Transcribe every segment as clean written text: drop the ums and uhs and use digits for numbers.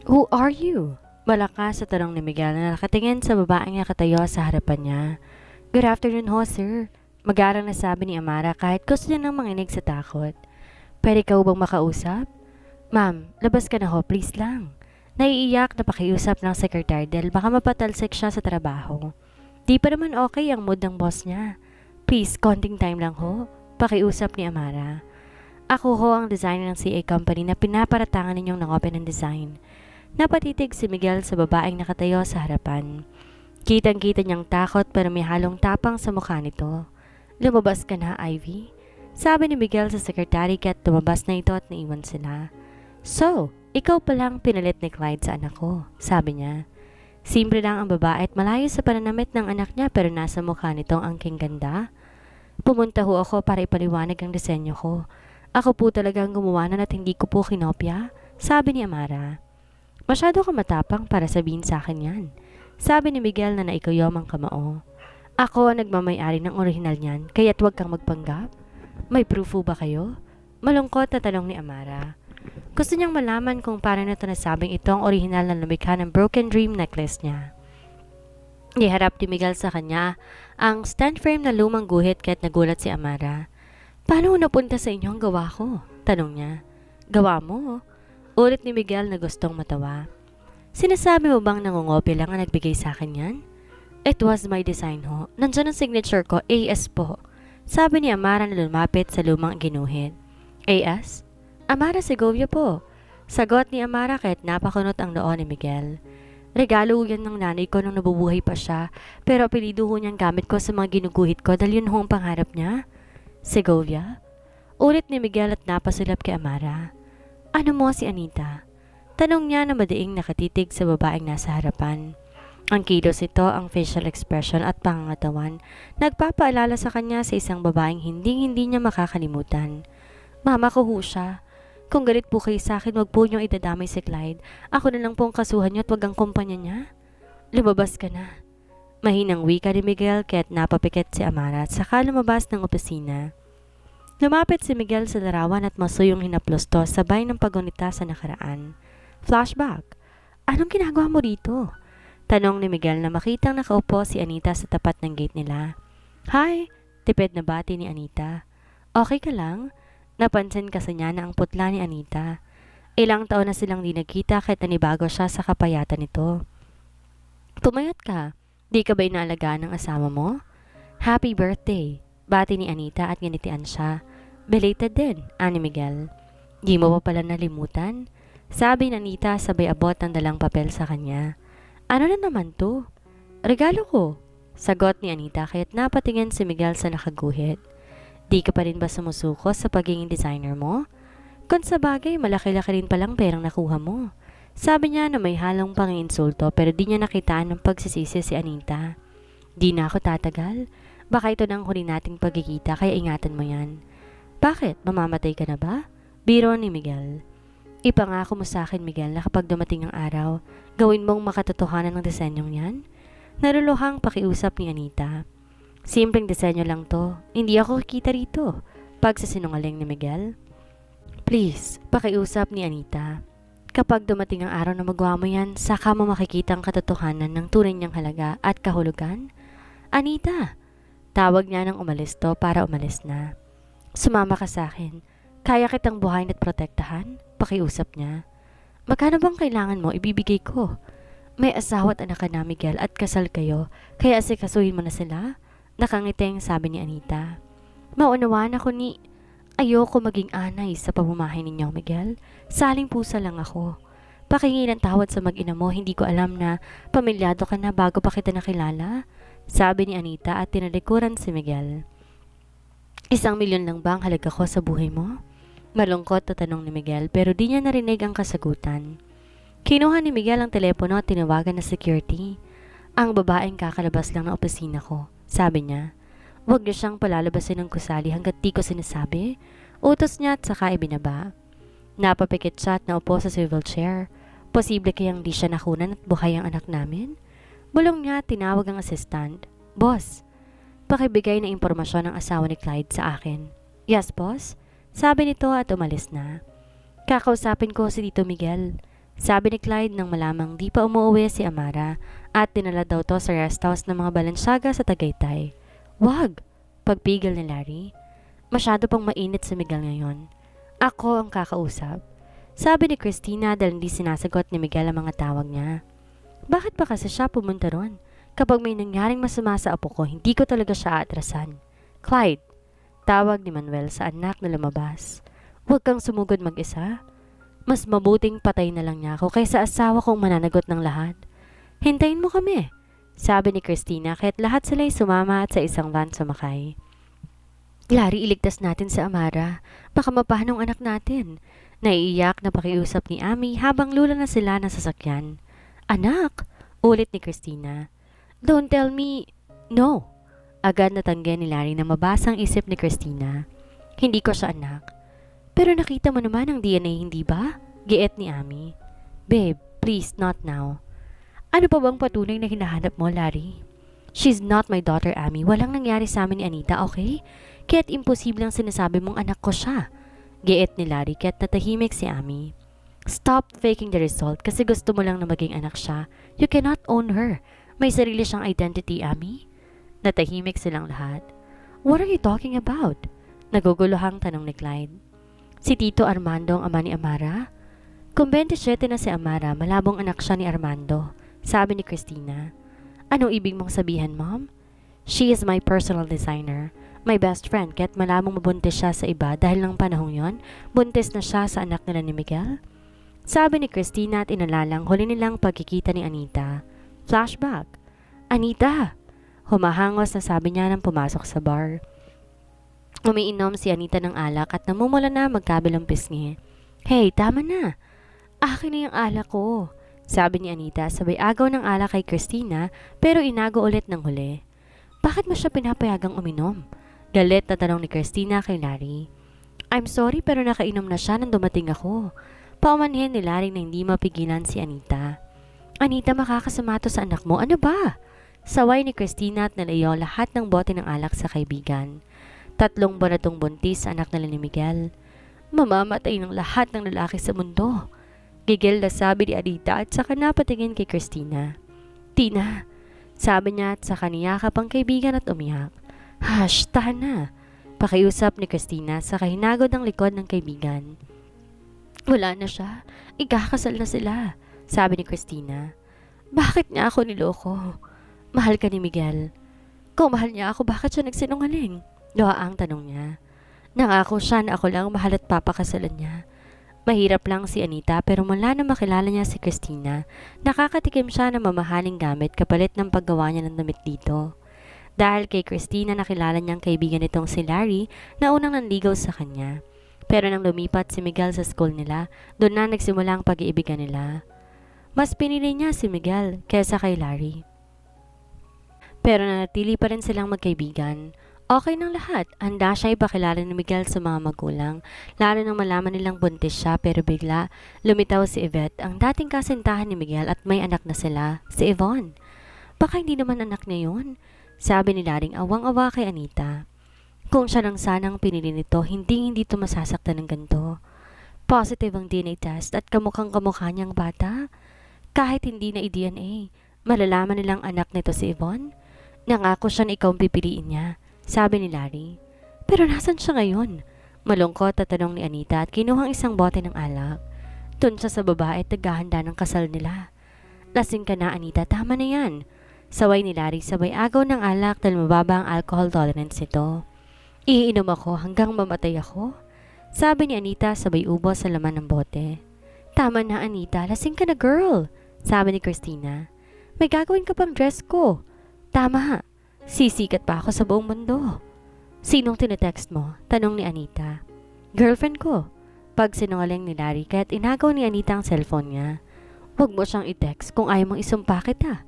Who are you? Malakas sa tanong ni Miguel na nakatingin sa babaeng nakatayo sa harapan niya. Good afternoon ho, sir. Magarang nasabi ni Amara kahit gusto niya nang manginig sa takot. Pwede ka bang makausap? Ma'am, labas ka na ho, please lang. Naiiyak na pakiusap ng sekretary dahil baka mapatalsik siya sa trabaho. Di pa naman okay ang mood ng boss niya. Please, konting time lang ho. Pakiusap ni Amara. Ako ho ang designer ng CA company na pinaparatangan ninyong nang-open ng design. Napatitig si Miguel sa babaeng nakatayo sa harapan. Kitang-kita niyang takot pero may halong tapang sa mukha nito. Lumabas ka na, Ivy? Sabi ni Miguel sa sekretary kaya't tumabas na ito at naiwan sila. So, ikaw palang pinalit ni Clyde sa anak ko, sabi niya. Simple lang ang babae at malayo sa pananamit ng anak niya pero nasa mukha nitong angking ganda. Pumunta ho ako para ipaliwanag ang disenyo ko. Ako po talagang gumawa na at hindi ko po kinopya, sabi ni Amara. Masyado ka matapang para sabihin sa akin yan. Sabi ni Miguel na naikayom ang kamao. Ako ang nagmamayari ng orihinal niyan, kaya't huwag kang magpanggap. May proof ba kayo? Malungkot na tanong ni Amara. Gusto niyang malaman kung paano nito nasabing ito ang orihinal na lumikha ng broken dream necklace niya. Iharap ni Miguel sa kanya ang stand frame na lumang guhit kaya't nagulat si Amara. Paano napunta sa inyo ang gawa ko? Tanong niya. Gawa mo? Ulit ni Miguel na gustong matawa. Sinasabi mo bang nangungopia lang ang nagbigay sa akin yan? It was my design ho. Nandiyan ang signature ko, AS po. Sabi ni Amara na lumapit sa lumang ginuhit. AS? Amara Segovia po. Sagot ni Amara kahit napakunot ang noo ni Miguel. Regalo yan ng nanay ko nung nabubuhay pa siya, pero apelido ho niyang gamit ko sa mga ginuguhit ko dahil yun ho ang pangarap niya. Segovia? Ulit ni Miguel at napasulap kay Amara. Ano mo si Anita? Tanong niya na madaing nakatitig sa babaeng nasa harapan. Ang kilos ito, ang facial expression at pangangatawan, nagpapaalala sa kanya sa isang babaeng hindi niya makakalimutan. Mama ko ho siya. Kung galit po kayo sa akin, wag po niyong idadamay si Clyde. Ako na lang po ang kasuhan niyo at wag ang kumpanya niya. Lumabas ka na. Mahinang wika ni Miguel kaya't napapikit si Amara at saka lumabas ng opisina. Lumapit si Miguel sa larawan at masuyong hinaplos to sabay ng pagunita sa nakaraan. Flashback. Anong ginagawa mo dito? Tanong ni Miguel na makitang nakaupo si Anita sa tapat ng gate nila. Hi! Tipid na bati ni Anita. Okay ka lang? Napansin kasi niya na ang putla ni Anita. Ilang taon na silang di nagkita kahit nanibago siya sa kapayatan nito. Pumayat ka. Di ka ba inaalagaan ng asawa mo? Happy birthday! Bati ni Anita at nginitian siya. Belated din, ani Miguel. Di mo pa pala nalimutan? Sabi ni Anita sabay abot ng dalang papel sa kanya. Ano na naman to? Regalo ko. Sagot ni Anita kaya't napatingin si Miguel sa nakaguhit. Di ka pa rin ba sumusuko sa pagiging designer mo? Kung sa bagay, malaki-laki rin palang perang nakuha mo. Sabi niya na may halong panginsulto pero di niya nakitaan ng pagsisisi si Anita. Di na ako tatagal. Baka ito na ang huli nating pagkikita kaya ingatan mo yan. Bakit? Mamamatay ka na ba? Biro ni Miguel. Ipangako mo sa akin, Miguel, na kapag dumating ang araw, gawin mong makatotohanan ng disenyong yan? Naruluhang pakiusap ni Anita. Simpleng disenyo lang to. Hindi ako kikita rito. Pagsasinungaling ni Miguel. Please, pakiusap ni Anita. Kapag dumating ang araw na magawa mo yan, saka mo makikita ang katotohanan ng tunay niyang halaga at kahulugan? Anita! Tawag niya nang umalis to para umalis na. Sumama ka sa akin. Kaya kitang buhayin at protektahan? Pakiusap niya. Magkano bang kailangan mo? Ibibigay ko. May asawa at anak ka na, Miguel, at kasal kayo. Kaya asikasuhin mo na sila? Nakangiting sabi ni Anita. Maunawaan ako ni... Ayoko maging anay sa pamumuhay ninyo, Miguel. Saling pusa lang ako. Pakingi ng tawad sa mag-ina mo, hindi ko alam na pamilyado ka na bago pa kita nakilala. Sabi ni Anita at tinalikuran si Miguel. 1,000,000 lang ba ang halaga ko sa buhay mo? Malungkot na tanong ni Miguel pero di niya narinig ang kasagutan. Kinuha ni Miguel ang telepono at tinawagan na security. Ang babaeng kakalabas lang ng opisina ko. Sabi niya, huwag niyo siyang palalabasin ng kusali hanggat di ko sinasabi. Utos niya at saka ibinaba. Napapikit siya at naupo sa swivel chair. Posible kayang di siya nakunan at buhay ang anak namin? Bulong niya tinawag ang assistant. Boss, pakibigay ng impormasyon ng asawa ni Clyde sa akin. Yes, boss? Sabi nito at umalis na. Kakausapin ko si Tito Miguel. Sabi ni Clyde nang malamang di pa umuwi si Amara at dinala daw to sa rest house ng mga Balenciaga sa Tagaytay. Wag! Pagpigil ni Larry. Masyado pang mainit si Miguel ngayon. Ako ang kakausap. Sabi ni Christina dahil hindi sinasagot ni Miguel ang mga tawag niya. Bakit pa kasi siya pumunta ron? Kapag may nangyaring masama sa apo ko, hindi ko talaga siya aatrasan. Clyde! Tawag ni Manuel sa anak na lumabas. Huwag kang sumugod mag-isa. Mas mabuting patay na lang niya ako kaysa asawa kong mananagot ng lahat. Hintayin mo kami, sabi ni Christina kahit lahat sila'y sumama at sa isang van sumakay. Larry, iligtas natin si Amara. Baka mapahanong anak natin. Naiiyak na pakiusap ni Ami habang lula na sila ng sasakyan. Anak? Ulit ni Christina. Don't tell me... No. Agad natanggi ni Larry na mabasang isip ni Christina. Hindi ko siya anak. Pero nakita mo naman ang DNA, hindi ba? Giit ni Ami. Babe, please, not now. Ano pa bang patunay na hinahanap mo, Larry? She's not my daughter, Ami. Walang nangyari sa amin ni Anita, okay? Kaya't imposible ang sinasabi mong anak ko siya. Giit ni Larry kaya't natahimik si Ami. Stop faking the result kasi gusto mo lang na maging anak siya. You cannot own her. May sarili siyang identity, Ami. Natahimik silang lahat. What are you talking about? Naguguluhang tanong ni Clyde. Si Tito Armando ang ama ni Amara? Kung 27 na si Amara, malabong anak siya ni Armando, sabi ni Christina. Anong ibig mong sabihin, Mom? She is my personal designer. My best friend, kaya't malamang mabuntis siya sa iba dahil ng panahong yon, buntis na siya sa anak nila ni Miguel? Sabi ni Christina at inalalang huli nilang pagkikita ni Anita. Flashback. Anita! Humahangos na sabi niya nang pumasok sa bar. Umiinom si Anita ng alak at namumula na magkabilang pisngi. Hey, tama na. Akin na yung alak ko, sabi ni Anita sabay agaw ng alak kay Christina pero inago ulit ng huli. Bakit mo siya pinapayagang uminom? Galit na tanong ni Christina kay Larry. I'm sorry pero nakainom na siya nang dumating ako. Paumanhin ni Larry na hindi mapigilan si Anita. Anita, makakasama to sa anak mo. Ano ba? Saway ni Christina at nalayo lahat ng bote ng alak sa kaibigan. 3 buwan na tong buntis sa anak nila ni Miguel. Mamamatay ng lahat ng lalaki sa mundo. Gigil na sabi ni Anita at saka napatingin kay Christina. Tina, sabi niya at saka niyakap ang kaibigan at umiyak. Hush, tahan na. Pakiusap ni Christina sa kahinagod ng likod ng kaibigan. Wala na siya. Ikakasal na sila, sabi ni Christina. Bakit niya ako niloko? Mahal ka ni Miguel. Kung mahal niya ako, bakit siya nagsinungaling? Doha ang tanong niya. Nangako siya na ako lang mahal at papakasalan niya. Mahirap lang si Anita pero mula na makilala niya si Christina, nakakatikim siya ng mamahaling gamit kapalit ng paggawa niya ng damit dito. Dahil kay Christina nakilala niyang kaibigan nitong si Larry na unang nanligaw sa kanya. Pero nang lumipat si Miguel sa school nila, doon na nagsimula ang pag-iibigan nila. Mas pinili niya si Miguel kaysa kay Larry. Pero nanatili pa rin silang magkaibigan. Okay ng lahat, handa siya ipakilala ni Miguel sa mga magulang, lalo nang malaman nilang buntis siya pero bigla lumitaw si Yvette, ang dating kasintahan ni Miguel at may anak na sila, si Yvonne. Baka hindi naman anak niya yun, sabi ni Laring awang-awa kay Anita. Kung siya lang sanang pinili nito, hindi ito masasaktan ng ganito. Positive ang DNA test at kamukhang-kamukha niyang bata. Kahit hindi na i-DNA, malalaman nilang anak nito si Yvonne. Nangako siya na ikaw ang pipiliin niya, sabi ni Larry. Pero nasan siya ngayon? Malungkot at tanong ni Anita at kinuhang isang bote ng alak. Doon siya sa babae at naghahanda ng kasal nila. Lasing ka na, Anita, tama na yan. Saway ni Larry sabay agaw ng alak dahil mababa ang alcohol tolerance nito. Iinom ako hanggang mamatay ako, sabi ni Anita sabay ubos sa laman ng bote. Tama na, Anita, lasing ka na, girl, sabi ni Christina. May gagawin ka pang dress ko. Tama, sisikat pa ako sa buong mundo. Sinong tinetext mo? Tanong ni Anita. Girlfriend ko. Pag sinungaling ni Larry kaya't inagaw ni Anita ang cellphone niya. Huwag mo siyang i-text kung ayaw mong isumpa kita.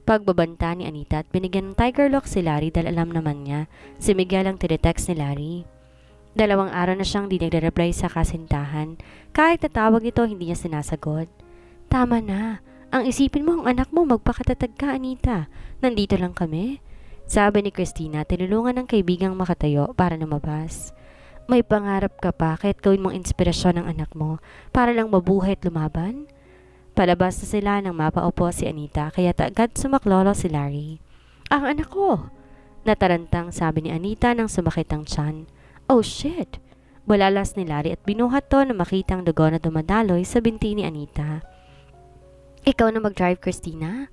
Pagbabanta ni Anita at binigyan ng tiger lock si Larry dahil alam naman niya si Miguel ang tinetext ni Larry. 2 araw na siyang di nagre-reply sa kasintahan. Kahit natawag ito hindi niya sinasagot. Tama na. Ang isipin mo ang anak mo magpakatatag ka, Anita. Nandito lang kami. Sabi ni Christina, tinulungan ng kaibigang makatayo para lumabas. May pangarap ka pa kahit gawin mong inspirasyon ng anak mo para lang mabuhay at lumaban? Palabas na sila nang mapaupo si Anita kaya agad sumaklolo si Larry. Ang anak ko! Natarantang sabi ni Anita nang sumakit ang tiyan. Oh shit! Bulalas ni Larry at binuhat to na makitang dugo na dumadaloy sa binti ni Anita. Ikaw na mag-drive, Christina?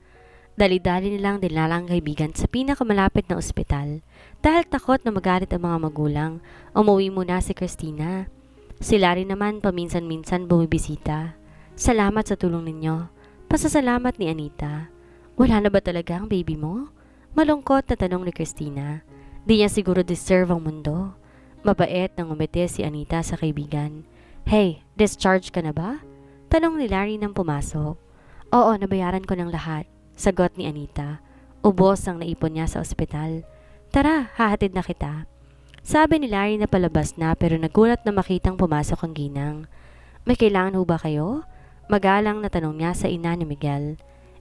Dali-dali nilang dinala ang kaibigan sa pinakamalapit na ospital. Dahil takot na magalit ang mga magulang, umuwi muna si Christina. Si Larry naman paminsan-minsan bumibisita. Salamat sa tulong ninyo. Pasasalamat ni Anita. Wala na ba talaga ang baby mo? Malungkot na tanong ni Christina. Di niya siguro deserve ang mundo. Mabait nang umiti si Anita sa kaibigan. Hey, discharge ka na ba? Tanong ni Larry nang pumasok. Oo, nabayaran ko ng lahat. Sagot ni Anita. Ubos ang naipon niya sa ospital. Tara, hahatid na kita. Sabi ni Larry na palabas na pero nagulat na makitang pumasok ang ginang. May kailangan ho ba kayo? Magalang na tanong niya sa ina ni Miguel.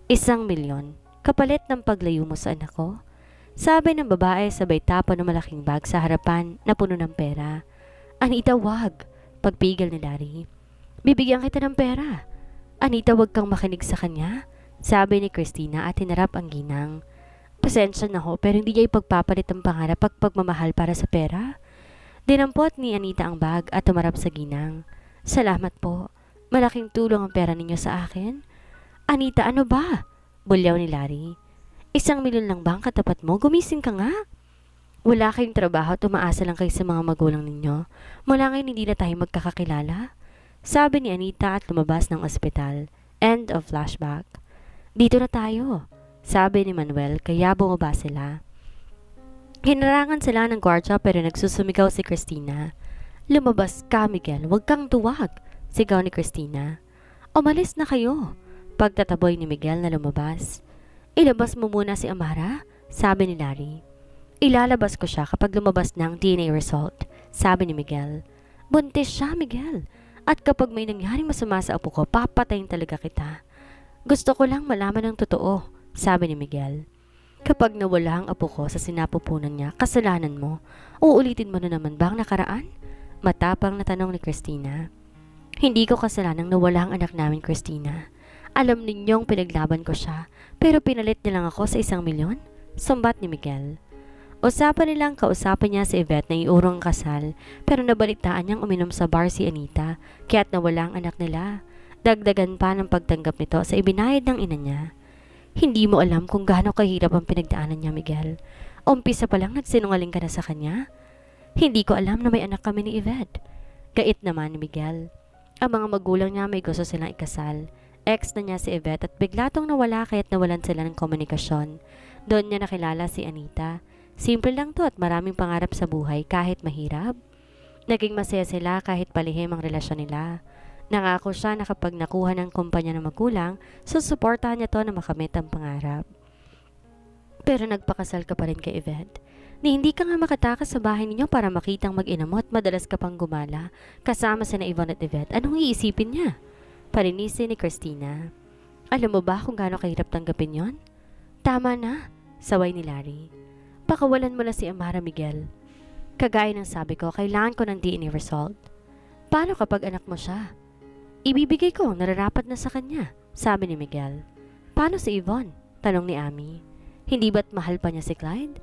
1,000,000. Kapalit ng paglayo mo sa anak ko? Sabi ng babae sabay tapon ng malaking bag sa harapan na puno ng pera. Anita, wag. Pagpigil ni Larry. Bibigyan kita ng pera. Anita, wag kang makinig sa kanya. Sabi ni Christina at hinarap ang ginang. Pasensya na ho pero hindi niya ipagpapalit ang pangarap at pagmamahal para sa pera. Dinampot ni Anita ang bag at tumarap sa ginang. Salamat po. Malaking tulong ang pera ninyo sa akin. Anita, ano ba? Bulyaw ni Larry. 1,000,000 lang ba ang katapat mo? Gumising ka nga. Wala kayong trabaho at umaasa lang kayo sa mga magulang ninyo. Mula ngayon hindi na tayo magkakakilala. Sabi ni Anita at lumabas ng ospital. End of flashback. Dito na tayo. Sabi ni Manuel kaya bumaba sila. Hinarangan sila ng gwardiya pero nagsusumigaw si Christina. Lumabas ka, Miguel. Huwag kang tuwag. Sigaw ni Christina. Umalis na kayo. Pagtataboy ni Miguel na lumabas. Ilabas mo muna si Amara, sabi ni Larry. Ilalabas ko siya kapag lumabas ng DNA result, sabi ni Miguel. Buntis siya, Miguel. At kapag may nangyaring masama sa apo ko, papatayin talaga kita. Gusto ko lang malaman ng totoo, sabi ni Miguel. Kapag nawala ang apo ko sa sinapupunan niya, kasalanan mo. Uulitin mo na naman ba ang nakaraan? Matapang na tanong ni Christina. Hindi ko kasalanang nawala ang anak namin, Christina. Alam ninyong pinaglaban ko siya, pero pinalit niya lang ako sa 1,000,000? Sumbat ni Miguel. Usapan nilang kausapin niya si Yvette na iurong kasal, pero nabalitaan niyang uminom sa bar si Anita, kaya't nawala ang anak nila. Dagdagan pa ng pagtanggap nito sa ibinayad ng ina niya. Hindi mo alam kung gaano kahirap ang pinagdaanan niya, Miguel. Umpisa pa lang nagsinungaling ka na sa kanya. Hindi ko alam na may anak kami ni Yvette. Gait naman ni Miguel. Ang mga magulang niya may gusto silang ikasal. Ex na niya si Yvette at bigla tong nawala kaya't nawalan sila ng komunikasyon. Doon niya nakilala si Anita. Simple lang to at maraming pangarap sa buhay kahit mahirap. Naging masaya sila kahit palihim ang relasyon nila. Nangako siya na kapag nakuha ng kumpanya ng magulang, susuportahan niya to na makamit ang pangarap. Pero nagpakasal ka pa rin kay Yvette. Ni hindi ka nga makatakas sa bahay ninyo para makitang mag-ina mo at madalas ka pang gumala. Kasama sina Yvonne at Yvette, anong iisipin niya? Parinisi ni Christina. Alam mo ba kung gaano kahirap tanggapin yon? Tama na, saway ni Larry. Pakawalan mo na si Amara, Miguel. Kagaya ng sabi ko, kailangan ko ng DNA result. Paano kapag anak mo siya? Ibibigay ko, nararapat na sa kanya, sabi ni Miguel. Paano si Yvonne? Tanong ni Amy. Hindi ba't mahal pa niya si Clyde?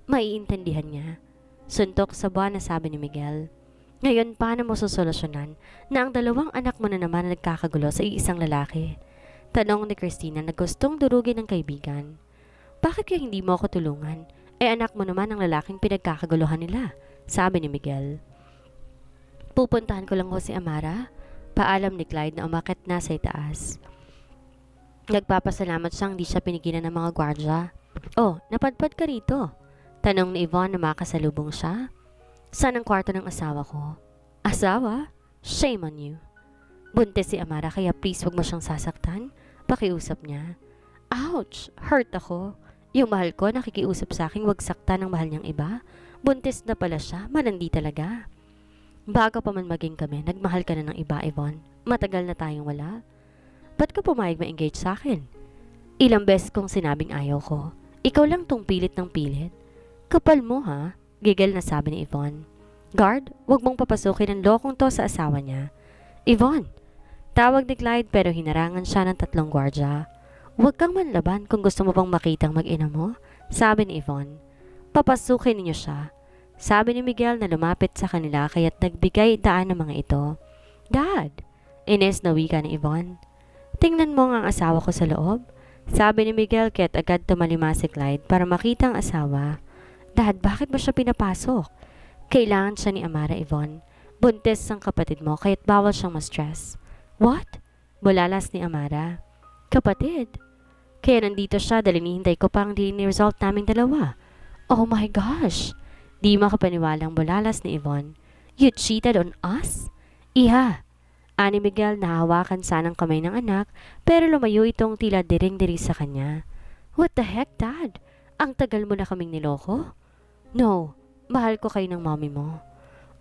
Maiintindihan niya. Suntok sa buwan na sabi ni Miguel. Ngayon, paano mo susolusyonan na ang dalawang anak mo na naman na nagkakagulo sa iisang lalaki? Tanong ni Christina na gustong durugin ng kaibigan. Bakit kaya hindi mo ako tulungan? Anak mo naman ang lalaking pinagkakaguluhan nila, sabi ni Miguel. Pupuntahan ko lang ho si Amara. Paalam ni Clyde na umakit na sa itaas. Nagpapasalamat siyang hindi siya pinigilan ng mga gwardya. Oh, napadpad ka rito? Tanong ni Yvonne na makasalubong siya. Saan ang kwarto ng asawa ko? Asawa? Shame on you. Buntis si Amara kaya please wag mo siyang sasaktan. Pakiusap niya. Ouch! Hurt ako. Yung mahal ko nakikiusap sa akin wag saktan ng mahal niyang iba. Buntis na pala siya. Malandi talaga. Bago pa man maging kami, nagmahal ka na ng iba, Yvonne. Matagal na tayong wala. Ba't ka pumayag ma-engage sa akin? Ilang beses kong sinabing ayaw ko. Ikaw lang tong pilit ng pilit. Kapal mo ha? Gigil na sabi ni Yvonne. Guard, wag mong papasukin ang lokong to sa asawa niya. Yvonne, Tinawag ni Clyde pero hinarangan siya ng 3 gwardya. Huwag kang manlaban kung gusto mo pang makitang mag-ina mo, sabi ni Yvonne. Papasukin ninyo siya. Sabi ni Miguel na lumapit sa kanila kaya't nagbigay daan ng mga ito. Dad! Ines na wika ni Yvonne. Tingnan mo nga ang asawa ko sa loob. Sabi ni Miguel kaya't agad tumalima si Clyde para makita ang asawa. Dad, bakit mo siya pinapasok? Kailangan siya ni Amara, Yvonne. Buntis ang kapatid mo kaya't bawal siyang ma-stress. What? Bulalas ni Amara. Kapatid? Kaya nandito siya dahil hinihintay ko pang result naming dalawa. Oh my gosh! Di makapaniwalang bulalas ni Yvonne. You cheated on us? Iha! Ani Miguel nahawakan sanang kamay ng anak pero lumayo itong tila diring-diri sa kanya. What the heck, Dad? Ang tagal mo na kaming niloko? No, mahal ko kayo ng mommy mo.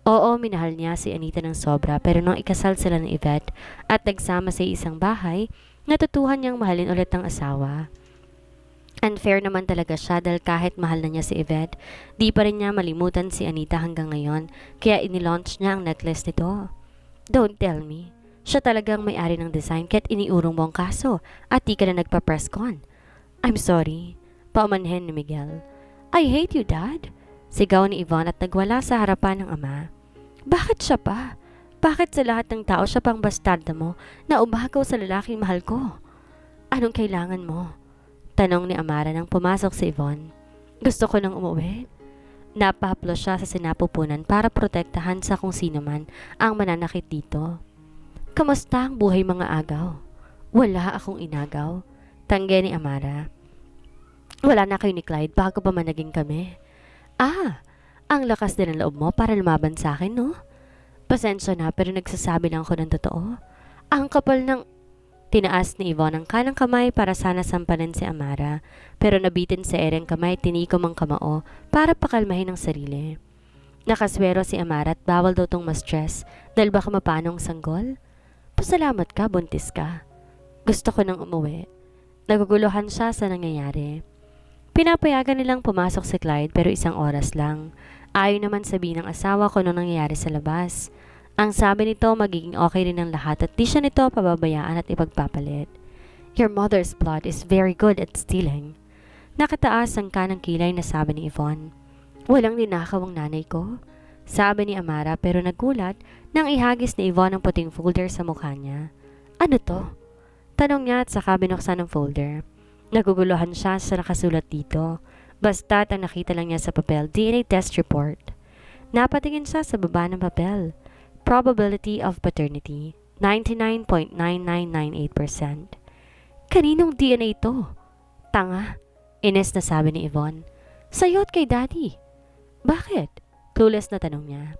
Oo, minahal niya si Anita ng sobra pero nung ikasal sila ng Yvette at nagsama sa isang bahay, natutuhan niyang mahalin ulit ang asawa. Unfair naman talaga siya dahil kahit mahal na niya si Yvette, di pa rin niya malimutan si Anita hanggang ngayon kaya inilaunch niya ang necklace nito. Don't tell me. Siya talagang may-ari ng design kaya't iniurong mo ang kaso at di ka na nagpa-press con. I'm sorry. Paumanhin ni Miguel. I hate you, Dad. Sigaw ni Yvonne at nagwala sa harapan ng ama. Bakit siya pa? Bakit sa lahat ng tao siya pang bastarda mo na umagaw sa lalaking mahal ko? Anong kailangan mo? Tanong ni Amara nang pumasok si Yvonne. Gusto ko nang umuwi. Napahaplo siya sa sinapupunan para protektahan sa kung sino man ang mananakit dito. Kamusta ang buhay mga agaw? Wala akong inagaw. Tangge ni Amara. Wala na kayo ni Clyde bago pa man naging kami. Ah, ang lakas din ng loob mo para lumaban sa akin, no? Pasensya na pero nagsasabi lang ako ng totoo. Ang kapal ng... Tinaas ni Yvonne ang kanang kamay para sana sampalan si Amara pero nabitin sa ereng kamay tinikom ang kamao para pakalmahin ang sarili. Nakaswero si Amara at bawal daw tong ma-stress dahil baka mapanong sanggol. Pasalamat ka, buntis ka. Gusto ko nang umuwi. Naguguluhan siya sa nangyayari. Pinapayagan nilang pumasok si Clyde pero 1 oras lang. Ayaw naman sabihin ng asawa ko nung nangyayari sa labas. Ang sabi nito magiging okay rin ang lahat at di siya nito pababayaan at ipagpapalit. Your mother's blood is very good at stealing. Nakataas ang kanang kilay na sabi ni Yvonne. Walang ninakaw ang nanay ko. Sabi ni Amara pero nagulat nang ihagis ni Yvonne ang puting folder sa mukha niya. Ano to? Tanong niya at saka binuksan ang folder. Naguguluhan siya sa nakasulat dito. Basta't ang nakita lang niya sa papel, DNA test report. Napatingin siya sa baba ng papel. Probability of paternity, 99.9998%. Kaninong DNA ito? Tanga, ines na sabi ni Yvonne. Sa'yo at kay Daddy. Bakit? Clueless na tanong niya.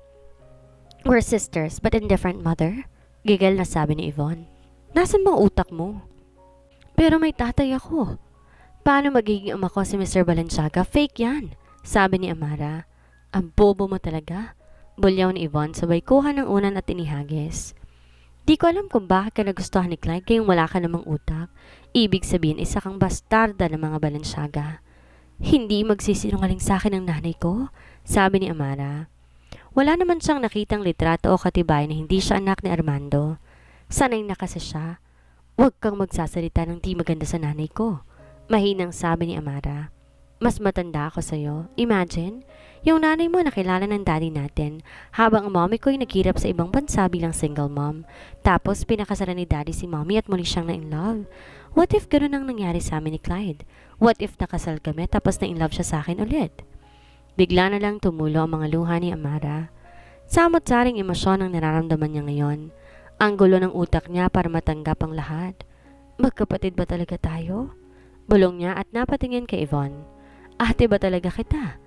We're sisters but in different mother. Gigil na sabi ni Yvonne. Nasaan bang utak mo? Pero may tatay ako. Paano magiging ama ko si Mr. Balenciaga? Fake yan, sabi ni Amara. Ang bobo mo talaga. Bulyaw ni Yvonne sabay kuha ng unan at inihagis. Di ko alam kung bakit ka nagustuhan ni Clyde kayong wala ka namang utak. Ibig sabihin isa kang bastarda ng mga Balenciaga. Hindi magsisinungaling sa akin ang nanay ko, sabi ni Amara. Wala naman siyang nakitang litrato o katibay na hindi siya anak ni Armando. Sanay na kasi siya. Huwag kang magsasalita ng di maganda sa nanay ko, mahinang sabi ni Amara. Mas matanda ako sa'yo. Imagine, yung nanay mo nakilala ng daddy natin habang ang mommy ko'y naghirap sa ibang bansa bilang single mom. Tapos pinakasalan ni daddy si mommy at muli siyang na-in-love. What if gano'n ang nangyari sa amin ni Clyde? What if nakasal kami tapos na-in-love siya sa akin ulit? Bigla na lang tumulo ang mga luha ni Amara. Samot-saring emosyon ang nararamdaman niya ngayon. Ang gulo ng utak niya para matanggap ang lahat. Magkapatid ba talaga tayo? Bulong niya at napatingin kay Yvonne. Ate ba talaga kita?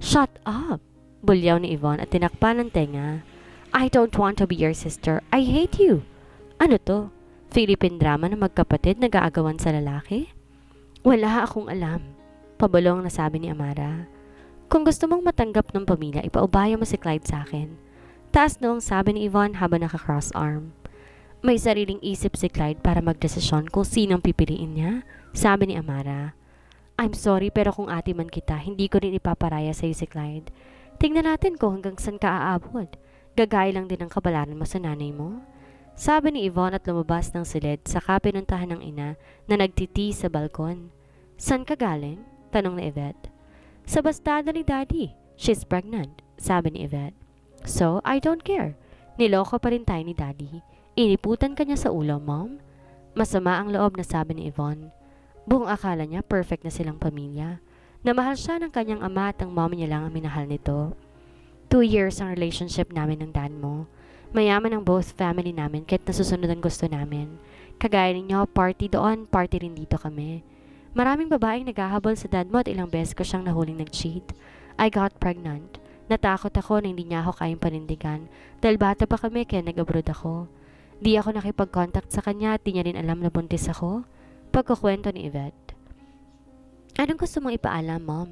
Shut up! Bulyaw ni Yvonne at tinakpan ng tenga. I don't want to be your sister. I hate you. Ano to? Philippine drama na magkapatid nag-aagawan sa lalaki? Wala akong alam. Pabulong na sabi ni Amara. Kung gusto mong matanggap ng pamilya, ipaubaya mo si Clyde sa akin. Taas noong sabi ni Yvonne habang naka-cross arm. May sariling isip si Clyde para magdesisyon kung sinong pipiliin niya, sabi ni Amara. I'm sorry pero kung ate man kita, hindi ko rin ipaparaya sa'yo si Clyde. Tingnan natin kung hanggang saan ka aabot. Gagaya lang din ang kabalaran mo sa nanay mo. Sabi ni Yvonne at lumabas ng silid saka pinuntahan ng ina na nagtiti sa balkon. San ka galing? Tanong ni Yvette. Sa bastada ni Daddy. She's pregnant, sabi ni Yvette. So, I don't care. Niloko pa rin tayo ni Daddy. Iniputan ka niya sa ulo, Mom. Masama ang loob na sabi ni Yvonne. Buong akala niya perfect na silang pamilya. Namahal siya ng kanyang ama at ang mom niya lang ang minahal nito. 2 years ang relationship namin ng dad mo. Mayaman ang both family namin kahit nasusunod ang gusto namin. Kagaya ninyo, party doon, party rin dito kami. Maraming babaeng naghahabol sa dad mo at ilang beses ko siyang nahuling nag-cheat. I got pregnant. Natakot ako na hindi niya ako kayang panindigan dahil bata pa kami kaya nag-abroad ako. Di ako nakipag-contact sa kanya at di niya rin alam na buntis ako. Pagkukwento ni Yvette. Anong gusto mong ipaalam, Mom?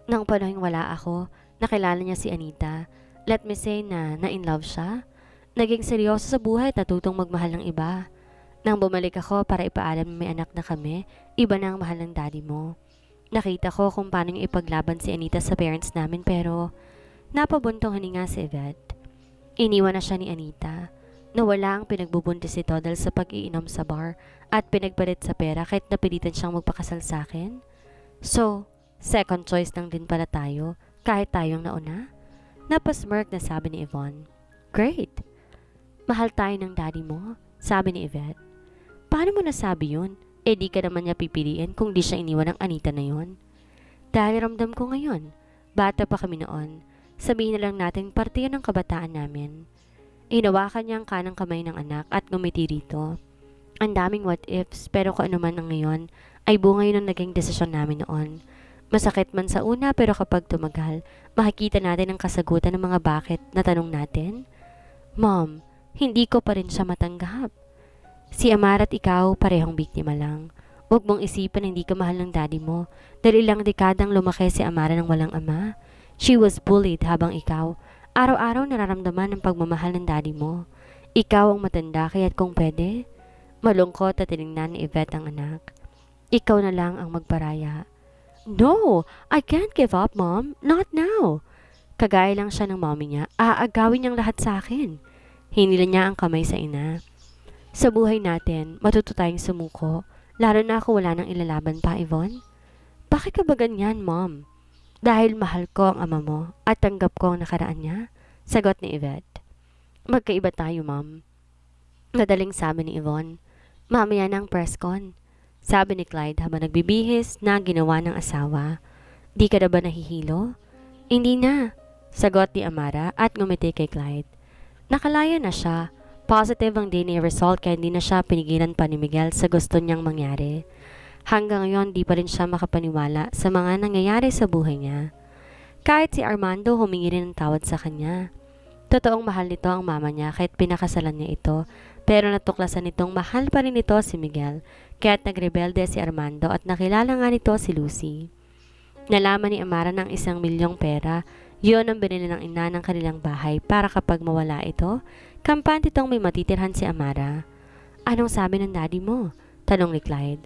Nang panahong wala ako, nakilala niya si Anita. Let me say na in love siya. Naging seryoso sa buhay at natutong magmahal ng iba. Nang bumalik ako para ipaalam na may anak na kami, iba na ang mahal ng daddy mo. Nakita ko kung paano niya ipaglaban si Anita sa parents namin pero napabuntong hininga si Yvette. Iniwan na siya ni Anita. Nawala ang pinagbubuntis ito dahil sa pag-iinom sa bar at pinagpalit sa pera kahit napilitan siyang magpakasal sa akin. So, second choice lang din pala tayo kahit tayong nauna? Napasmirk na sabi ni Yvonne. Great! Mahal tayo ng daddy mo, sabi ni Yvette. Paano mo nasabi yun? Eh di ka naman niya pipiliin kung di siya iniwan ng Anita na yun. Dahil ramdam ko ngayon, bata pa kami noon, sabihin na lang natin parte yun ng kabataan namin. Hinawakan niya ang kanang kamay ng anak at ngumiti rito. Ang daming what ifs pero kung ano man ang ngayon ay bunga yun ang naging desisyon namin noon. Masakit man sa una pero kapag tumagal, makikita natin ang kasagutan ng mga bakit na tanong natin. Mom, hindi ko pa rin siya matanggap. Si Amara at ikaw parehong biktima lang. Huwag mong isipin na hindi ka mahal ng daddy mo dahil ilang dekadang lumaki si Amara ng walang ama. She was bullied habang ikaw araw-araw nararamdaman ang pagmamahal ng daddy mo. Ikaw ang matanda kaya't kung pwede, malungkot at tinignan ni Yvette ang anak. Ikaw na lang ang magparaya. No, I can't give up, Mom. Not now. Kagaya lang siya ng mommy niya. Aagawin niyang lahat sa akin. Hinila niya ang kamay sa ina. Sa buhay natin, matuto tayong sumuko. Lalo na ako wala nang ilalaban pa, Yvonne. Bakit ka ba ganyan, Mom? Dahil mahal ko ang ama mo at tanggap ko ang nakaraan niya, sagot ni Yvette. Magkaiba tayo, Mom. Madaling sabi ni Yvonne. Mamaya na ang press con. Sabi ni Clyde habang nagbibihis na ginawa ng asawa. Di ka na ba nahihilo? Hindi na, sagot ni Amara at ngumiti kay Clyde. Nakalaya na siya. Positive ang DNA result kaya hindi na siya pinigilan pa ni Miguel sa gusto niyang mangyari. Hanggang ngayon di pa rin siya makapaniwala sa mga nangyayari sa buhay niya. Kahit si Armando humingi rin ng tawad sa kanya. Totoong mahal nito ang mama niya kahit pinakasalan niya ito, pero natuklasan nitong mahal pa rin nito si Miguel kaya't nagrebelde si Armando at nakilala nga nito si Lucy. Nalaman ni Amara ng 1 milyong pera, yun ang binili ng ina ng kanilang bahay para kapag mawala ito, kampante itong may matitirhan si Amara. Anong sabi ng daddy mo? Tanong ni Clyde.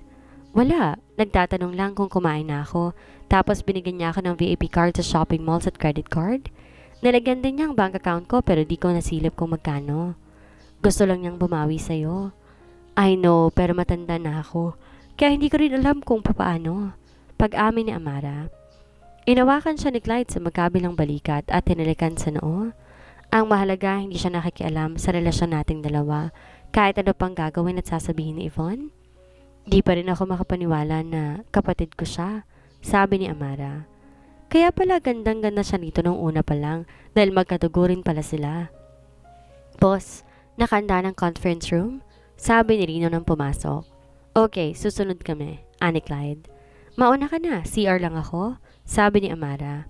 Wala, nagtatanong lang kung kumain na ako, tapos binigyan niya ako ng VIP card sa shopping malls at credit card. Nilagyan din niya ang bank account ko pero di ko nasilip kung magkano. Gusto lang niyang bumawi sa'yo. I know, pero matanda na ako, kaya hindi ko rin alam kung papaano. Pag-amin ni Amara. Inawakan siya ni Clyde sa magkabilang balikat at tinalikan sa noo. Ang mahalaga, hindi siya nakikialam sa relasyon nating dalawa, kahit ano pang gagawin at sasabihin ni Yvonne. Di pa rin ako makapaniwala na kapatid ko siya, sabi ni Amara. Kaya pala gandang-ganda siya nito nung una pa lang dahil magkadugo rin pala sila. Boss, nakahanda ng conference room? Sabi ni Rino nang pumasok. Okay, susunod kami, ani Clyde. Mauna ka na, CR lang ako, sabi ni Amara.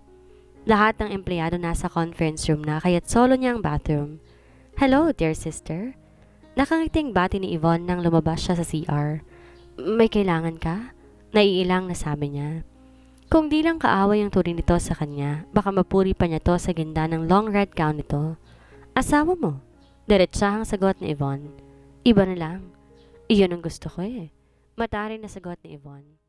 Lahat ng empleyado nasa conference room na kaya't solo niya ang bathroom. Hello, dear sister. Nakangiting bati ni Yvonne nang lumabas siya sa CR. May kailangan ka? Naiilang na sabi niya. Kung di lang kaaway ang turing nito sa kanya, baka mapuri pa niya to sa ganda ng long red gown nito. Asawa mo? Diretsahang sagot ni Yvonne. Iba na lang. Iyon ang gusto ko eh. Mataring na sagot ni Yvonne.